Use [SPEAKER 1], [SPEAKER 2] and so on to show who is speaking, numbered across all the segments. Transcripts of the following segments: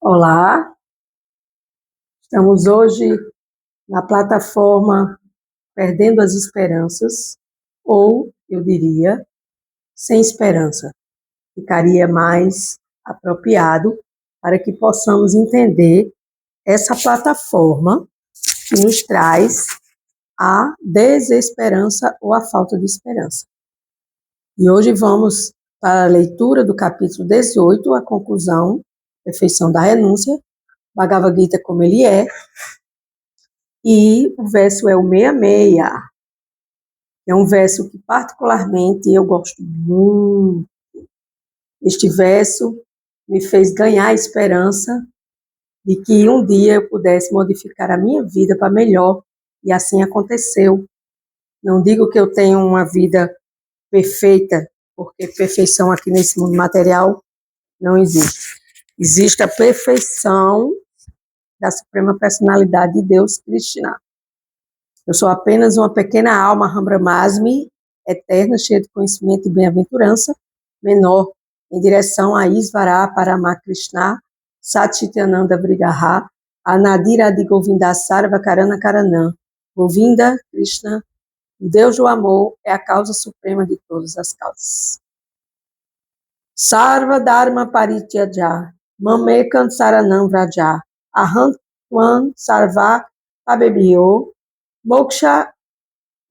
[SPEAKER 1] Olá, estamos hoje na plataforma Perdendo as Esperanças, ou, eu diria, Sem Esperança. Ficaria mais apropriado para que possamos entender essa plataforma que nos traz a desesperança ou a falta de esperança. E hoje vamos para a leitura do capítulo 18, a conclusão, perfeição da renúncia, Bhagavad Gita como ele é, e o verso é o 66. É um verso que particularmente eu gosto muito. Este verso me fez ganhar a esperança de que um dia eu pudesse modificar a minha vida para melhor, e assim aconteceu. Não digo que eu tenho uma vida perfeita, porque perfeição aqui nesse mundo material não existe. Existe a perfeição da Suprema Personalidade de Deus, Krishna. Eu sou apenas uma pequena alma, Rambramasmi, eterna, cheia de conhecimento e bem-aventurança, menor, em direção a Isvara Paramakrishna, Satchitananda Vrigaha, Anadira Adi Govinda Sarva Karana Karanam. Govinda, Krishna, o Deus do amor, é a causa suprema de todas as causas. Sarva Dharma Parityaja, Mamekam Saranam Vraja, Aham Twan Sarva Pabebhyo, Moksha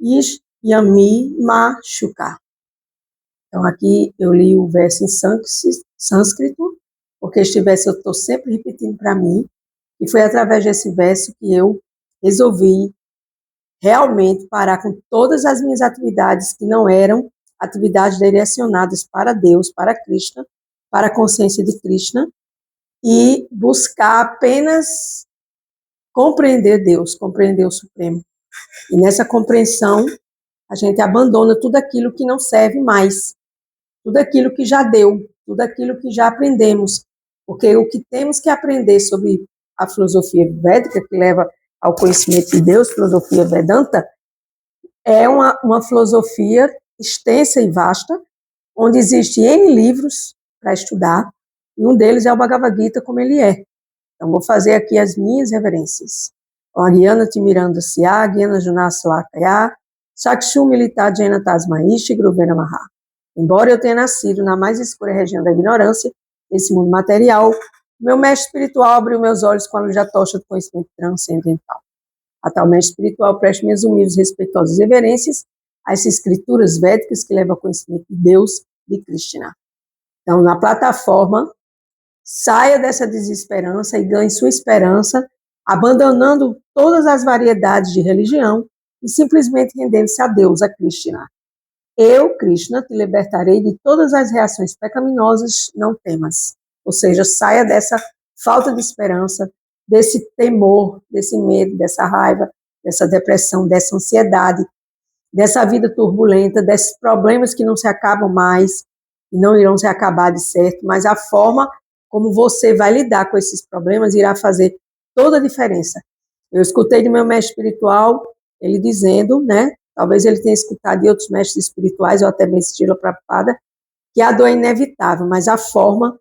[SPEAKER 1] Ish Yami Ma Shuka. Então, aqui eu li o verso em sânscrito, porque este verso eu estou sempre repetindo para mim, e foi através desse verso que eu resolvi realmente parar com todas as minhas atividades que não eram atividades direcionadas para Deus, para Krishna, para a consciência de Krishna, e buscar apenas compreender Deus, compreender o Supremo. E nessa compreensão, a gente abandona tudo aquilo que não serve mais, tudo aquilo que já deu, tudo aquilo que já aprendemos, porque o que temos que aprender sobre a filosofia védica, que leva ao conhecimento de Deus, filosofia Vedanta, é uma filosofia extensa e vasta, onde existem N livros para estudar, e um deles é o Bhagavad Gita como ele é. Então, vou fazer aqui as minhas reverências. Ariana Timiranda Siá, Gyana Junasalakaya, Sakshu Milita Jena Tasmaishi, Gruvena Maha. Embora eu tenha nascido na mais escura região da ignorância, nesse mundo material, meu mestre espiritual abriu meus olhos com a luz da tocha do conhecimento transcendental. A tal mestre espiritual preste minhas humildes, respeitosas reverências a essas escrituras védicas que levam ao conhecimento de Deus, de Krishna. Então, na plataforma, saia dessa desesperança e ganhe sua esperança, abandonando todas as variedades de religião e simplesmente rendendo-se a Deus, a Krishna. Eu, Krishna, te libertarei de todas as reações pecaminosas, não temas. Ou seja, saia dessa falta de esperança, desse temor, desse medo, dessa raiva, dessa depressão, dessa ansiedade, dessa vida turbulenta, desses problemas que não se acabam mais e não irão se acabar de certo, mas a forma como você vai lidar com esses problemas irá fazer toda a diferença. Eu escutei do meu mestre espiritual, ele dizendo, né, talvez ele tenha escutado de outros mestres espirituais, ou até mesmo Srila Prabhupada, que a dor é inevitável, mas a forma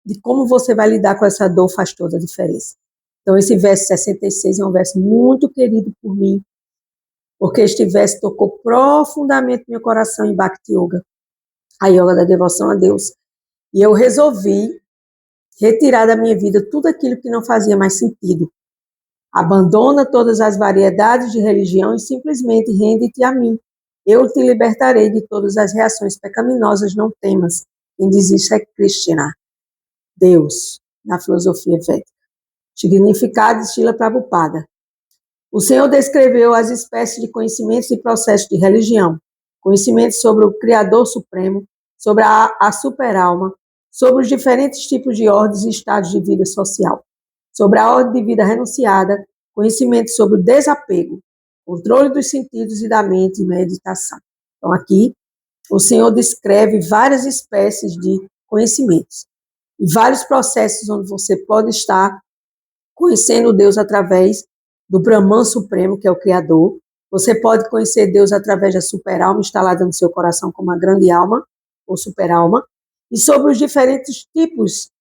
[SPEAKER 1] de como você vai lidar com essa dor faz toda a diferença. Então, esse verso 66 é um verso muito querido por mim, porque este verso tocou profundamente meu coração em Bhakti Yoga, a yoga da devoção a Deus. E eu resolvi retirar da minha vida tudo aquilo que não fazia mais sentido. Abandona todas as variedades de religião e simplesmente rende-te a mim. Eu te libertarei de todas as reações pecaminosas, não temas. Quem diz isso é Krishna, Deus, na filosofia védica. Significado de Srila Prabhupada. O Senhor descreveu as espécies de conhecimentos e processos de religião, conhecimentos sobre o Criador Supremo, sobre a superalma, sobre os diferentes tipos de ordens e estados de vida social, sobre a ordem de vida renunciada, conhecimento sobre o desapego, controle dos sentidos e da mente e meditação. Então, aqui, o Senhor descreve várias espécies de conhecimentos e vários processos onde você pode estar conhecendo Deus através do Brahman Supremo, que é o Criador. Você pode conhecer Deus através da superalma instalada no seu coração como uma grande alma, ou superalma, e sobre os diferentes tipos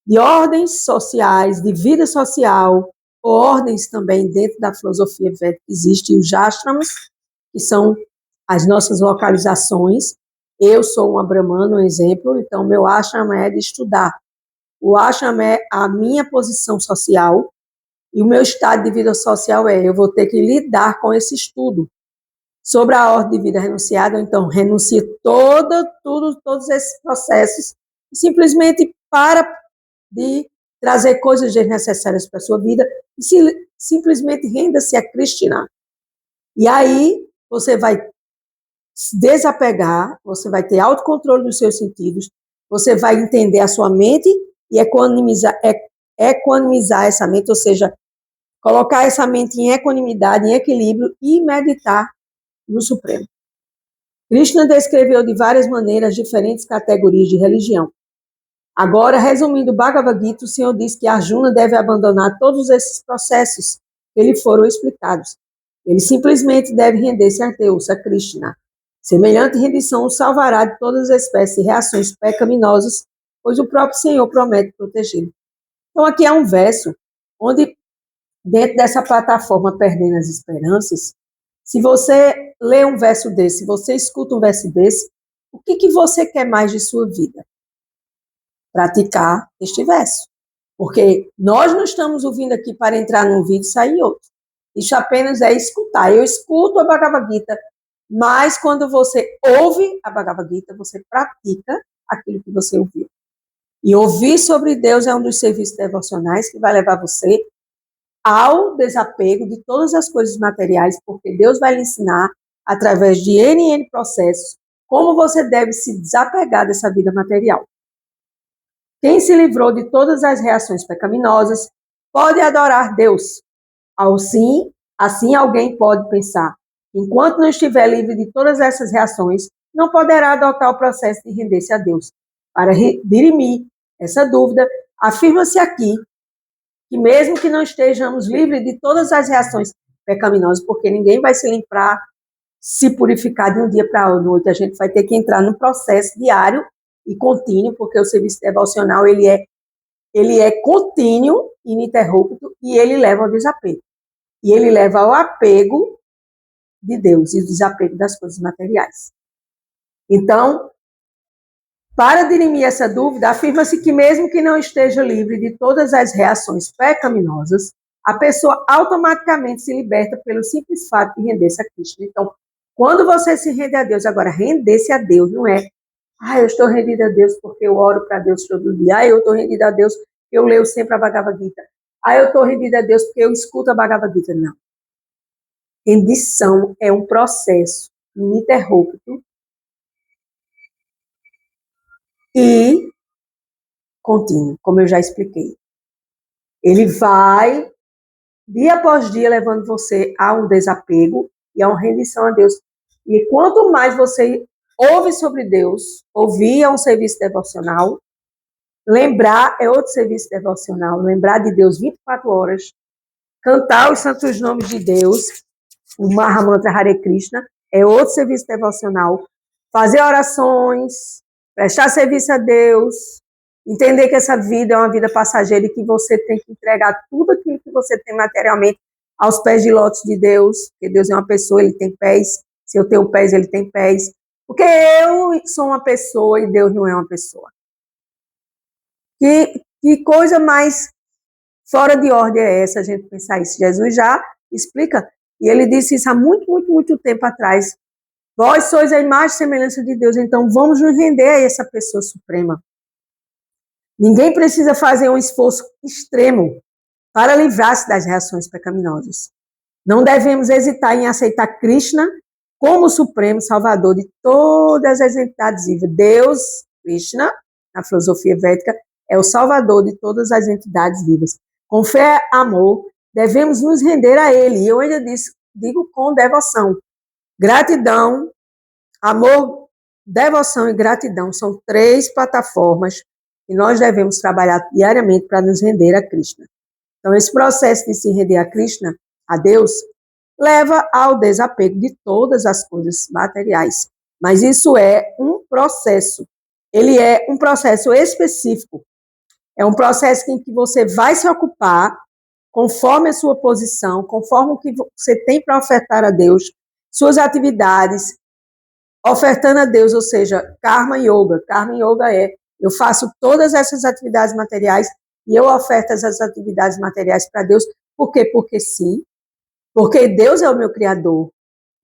[SPEAKER 1] de ordens sociais, de vida social, ordens também dentro da filosofia védica existem os ashrams, que são as nossas localizações. Eu sou uma brahmana, um exemplo, então meu ashram é de estudar. O ashram é a minha posição social e o meu estado de vida social eu vou ter que lidar com esse estudo sobre a ordem de vida renunciada, então renuncie todos esses processos, simplesmente para de trazer coisas desnecessárias para a sua vida e simplesmente renda-se a Krishna. E aí você vai se desapegar, você vai ter autocontrole dos seus sentidos, você vai entender a sua mente e equanimizar essa mente, ou seja, colocar essa mente em equanimidade, em equilíbrio e meditar no Supremo. Krishna descreveu de várias maneiras diferentes categorias de religião. Agora, resumindo o Bhagavad Gita, o Senhor diz que Arjuna deve abandonar todos esses processos que lhe foram explicados. Ele simplesmente deve render-se a Deus, a Krishna. Semelhante rendição o salvará de todas as espécies de reações pecaminosas, pois o próprio Senhor promete protegê-lo. Então, aqui há um verso onde, dentro dessa plataforma Perdendo as Esperanças, se você lê um verso desse, se você escuta um verso desse, o que você quer mais de sua vida? Praticar este verso. Porque nós não estamos ouvindo aqui para entrar num vídeo e sair outro. Isso apenas é escutar. Eu escuto a Bhagavad Gita, mas quando você ouve a Bhagavad Gita, você pratica aquilo que você ouviu. E ouvir sobre Deus é um dos serviços devocionais que vai levar você ao desapego de todas as coisas materiais, porque Deus vai lhe ensinar, através de N processos, como você deve se desapegar dessa vida material. Quem se livrou de todas as reações pecaminosas pode adorar Deus. Assim alguém pode pensar, enquanto não estiver livre de todas essas reações, não poderá adotar o processo de render-se a Deus. Para dirimir essa dúvida, afirma-se aqui que mesmo que não estejamos livres de todas as reações pecaminosas, porque ninguém vai se limpar, se purificar de um dia para a noite, a gente vai ter que entrar num processo diário e contínuo, porque o serviço devocional ele é contínuo, ininterrupto, e ele leva ao desapego. E ele leva ao apego de Deus e o desapego das coisas materiais. Então, para dirimir essa dúvida, afirma-se que mesmo que não esteja livre de todas as reações pecaminosas, a pessoa automaticamente se liberta pelo simples fato de render-se a Cristo. Então, quando você se rende a Deus, agora, render-se a Deus não é, eu estou rendida a Deus porque eu oro para Deus todo dia, eu estou rendida a Deus porque eu leio sempre a Bhagavad Gita, eu estou rendida a Deus porque eu escuto a Bhagavad Gita. Não. Rendição é um processo ininterrupto e contínuo, como eu já expliquei. Ele vai, dia após dia, levando você a um desapego e a uma rendição a Deus. E quanto mais você ouve sobre Deus, ouvir é um serviço devocional, lembrar é outro serviço devocional, lembrar de Deus 24 horas, cantar os santos nomes de Deus, o Mahamantra Hare Krishna, é outro serviço devocional, fazer orações, prestar serviço a Deus, entender que essa vida é uma vida passageira e que você tem que entregar tudo aquilo que você tem materialmente aos pés de lótus de Deus, porque Deus é uma pessoa, ele tem pés, se eu tenho pés, ele tem pés, porque eu sou uma pessoa e Deus não é uma pessoa. Que coisa mais fora de ordem é essa, a gente pensar isso? Jesus já explica, e ele disse isso há muito tempo atrás. Vós sois a imagem e semelhança de Deus, então vamos nos render a essa pessoa suprema. Ninguém precisa fazer um esforço extremo para livrar-se das reações pecaminosas. Não devemos hesitar em aceitar Krishna como o Supremo Salvador de todas as entidades vivas. Deus, Krishna, na filosofia védica, é o Salvador de todas as entidades vivas. Com fé e amor, devemos nos render a Ele. E eu ainda digo com devoção. Gratidão, amor, devoção e gratidão são 3 plataformas que nós devemos trabalhar diariamente para nos render a Krishna. Então, esse processo de se render a Krishna, a Deus, leva ao desapego de todas as coisas materiais. Mas isso é um processo. Ele é um processo específico. É um processo em que você vai se ocupar conforme a sua posição, conforme o que você tem para ofertar a Deus, suas atividades, ofertando a Deus, ou seja, Karma Yoga. Karma Yoga eu faço todas essas atividades materiais e eu oferto essas atividades materiais para Deus. Por quê? Porque sim. Porque Deus é o meu Criador.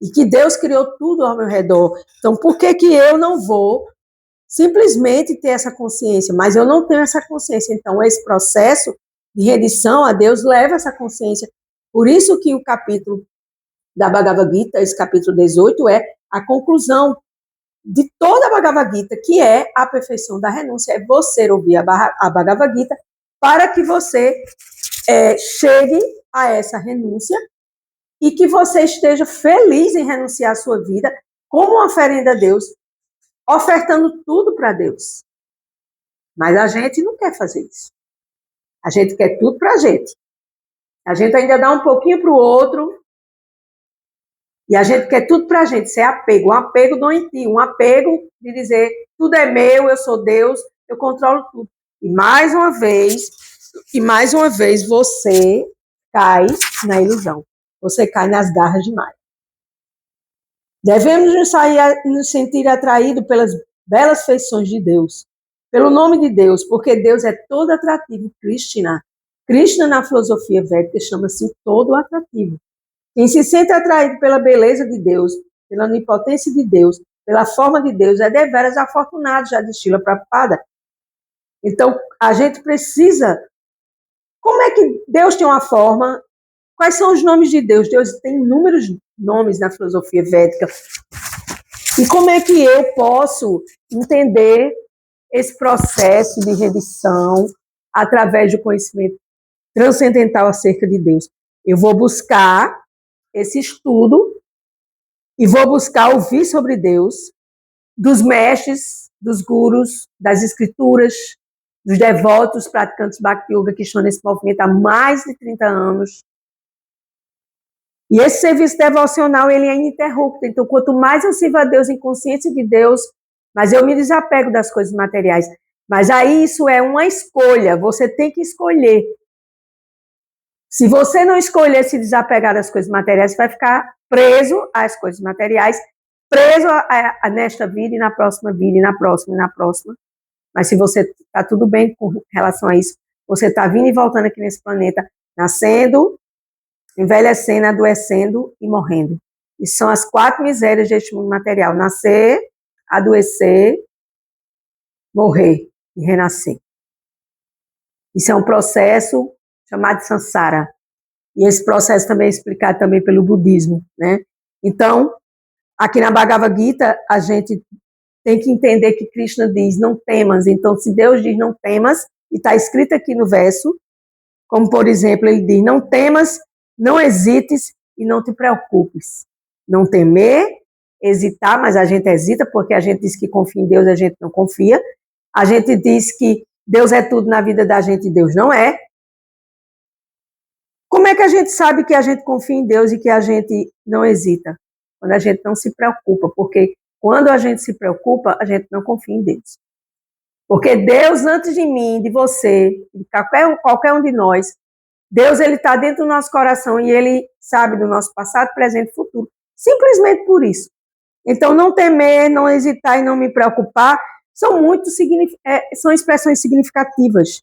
[SPEAKER 1] E que Deus criou tudo ao meu redor. Então, por que eu não vou simplesmente ter essa consciência? Mas eu não tenho essa consciência. Então, esse processo de rendição a Deus leva essa consciência. Por isso que o capítulo da Bhagavad Gita, esse capítulo 18, é a conclusão de toda a Bhagavad Gita, que é a perfeição da renúncia. É você ouvir a Bhagavad Gita para que você chegue a essa renúncia e que você esteja feliz em renunciar à sua vida como uma oferenda a Deus, ofertando tudo para Deus. Mas a gente não quer fazer isso. A gente quer tudo para a gente. A gente ainda dá um pouquinho para o outro e a gente quer tudo para a gente. Isso é apego, um apego doentio, um apego de dizer tudo é meu, eu sou Deus, eu controlo tudo. E mais uma vez você cai na ilusão. Você cai nas garras de Maya. Devemos nos sentir atraídos pelas belas feições de Deus, pelo nome de Deus, porque Deus é todo atrativo. Krishna na filosofia védica chama-se todo atrativo. Quem se sente atraído pela beleza de Deus, pela onipotência de Deus, pela forma de Deus, é deveras afortunado, já diz Srila Prabhupada. Então, a gente precisa... Como é que Deus tem uma forma? Quais são os nomes de Deus? Deus tem inúmeros nomes na filosofia védica. E como é que eu posso entender esse processo de rendição através do conhecimento transcendental acerca de Deus? Eu vou buscar esse estudo e vou buscar ouvir sobre Deus dos mestres, dos gurus, das escrituras, dos devotos praticantes Bhakti Yoga que estão nesse movimento há mais de 30 anos. E esse serviço devocional, ele é ininterrupto. Então, quanto mais eu sirvo a Deus em consciência de Deus, mais eu me desapego das coisas materiais. Mas aí isso é uma escolha, você tem que escolher. Se você não escolher se desapegar das coisas materiais, você vai ficar preso às coisas materiais, preso nesta vida e na próxima vida, e na próxima, e na próxima. Mas se você está tudo bem com relação a isso, você está vindo e voltando aqui nesse planeta, nascendo, envelhecendo, adoecendo e morrendo. E são as 4 misérias deste mundo material: nascer, adoecer, morrer e renascer. Isso é um processo chamado de samsara. E esse processo também é explicado também pelo budismo, né? Então, aqui na Bhagavad Gita, a gente tem que entender que Krishna diz, não temas. Então, se Deus diz não temas, e está escrito aqui no verso, como por exemplo, ele diz, não temas, não hesites e não te preocupes. Não temer, hesitar, mas a gente hesita porque a gente diz que confia em Deus, a gente não confia. A gente diz que Deus é tudo na vida da gente e Deus não é. Como é que a gente sabe que a gente confia em Deus e que a gente não hesita? Quando a gente não se preocupa, porque quando a gente se preocupa, a gente não confia em Deus. Porque Deus, antes de mim, de você, de qualquer um de nós, Deus, ele está dentro do nosso coração e ele sabe do nosso passado, presente e futuro. Simplesmente por isso. Então, não temer, não hesitar e não me preocupar são expressões significativas.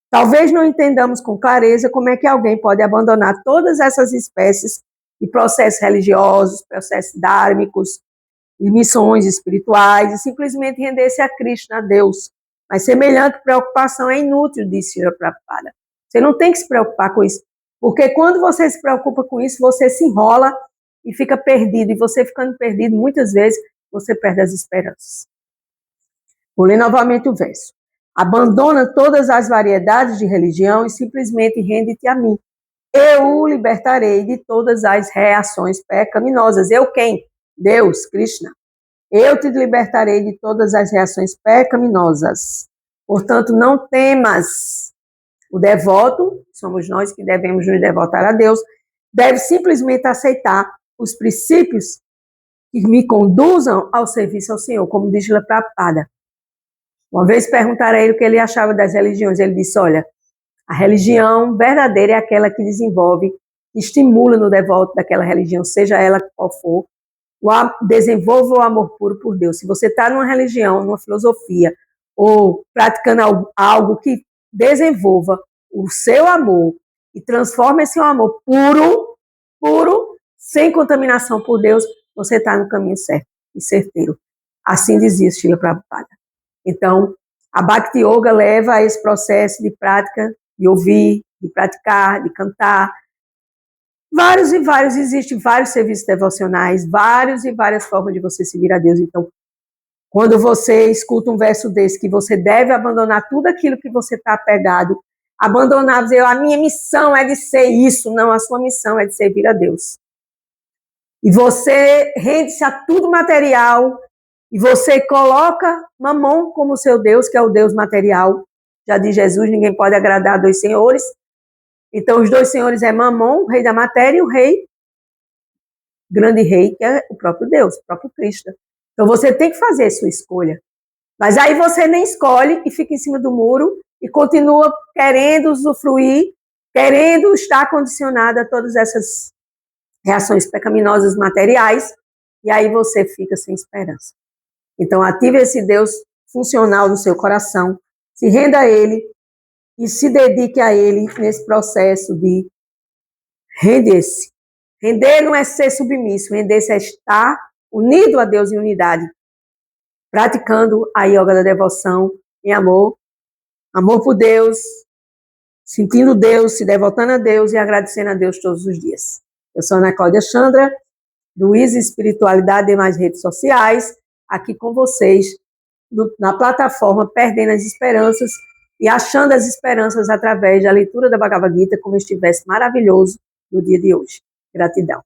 [SPEAKER 1] Talvez não entendamos com clareza como é que alguém pode abandonar todas essas espécies de processos religiosos, processos dármicos, de missões espirituais e simplesmente render-se a Krishna, a Deus. Mas semelhante preocupação é inútil, disse Srila Prabhupada. Você não tem que se preocupar com isso, porque quando você se preocupa com isso, você se enrola e fica perdido. E você ficando perdido, muitas vezes, você perde as esperanças. Vou ler novamente o verso. Abandona todas as variedades de religião e simplesmente rende-te a mim. Eu o libertarei de todas as reações pecaminosas. Eu quem? Deus, Krishna. Eu te libertarei de todas as reações pecaminosas. Portanto, não temas. O devoto, somos nós que devemos nos devotar a Deus, deve simplesmente aceitar os princípios que me conduzam ao serviço ao Senhor, como diz Srila Prabhupada. Uma vez perguntaram a ele o que ele achava das religiões. Ele disse, olha, a religião verdadeira é aquela que desenvolve, que estimula no devoto daquela religião, seja ela qual for, desenvolva o amor puro por Deus. Se você está numa religião, numa filosofia, ou praticando algo que desenvolva o seu amor e transforme esse amor puro, sem contaminação por Deus, você está no caminho certo e certeiro. Assim dizia Srila Prabhupada. Então, a Bhakti Yoga leva a esse processo de prática, de ouvir, de praticar, de cantar. Existem vários serviços devocionais, várias formas de você seguir a Deus. Então, quando você escuta um verso desse, que você deve abandonar tudo aquilo que você está apegado, abandonar, dizer, a minha missão é de ser isso. Não, a sua missão é de servir a Deus. E você rende-se a tudo material, e você coloca Mamon como seu Deus, que é o Deus material. Já diz Jesus, ninguém pode agradar a dois senhores. Então, os dois senhores é Mamon, o rei da matéria, e o rei, grande rei, que é o próprio Deus, o próprio Cristo. Então, você tem que fazer a sua escolha. Mas aí você nem escolhe e fica em cima do muro e continua querendo usufruir, querendo estar condicionado a todas essas reações pecaminosas materiais, e aí você fica sem esperança. Então, ative esse Deus funcional no seu coração, se renda a Ele e se dedique a Ele nesse processo de render-se. Render não é ser submisso, render-se é estar unido a Deus em unidade, praticando a yoga da devoção em amor por Deus, sentindo Deus, se devotando a Deus e agradecendo a Deus todos os dias. Eu sou Ana Cláudia Chandra, do Easy Espiritualidade e mais redes sociais, aqui com vocês, na plataforma Perdendo as Esperanças e achando as esperanças através da leitura da Bhagavad Gita, como estivesse maravilhoso no dia de hoje. Gratidão.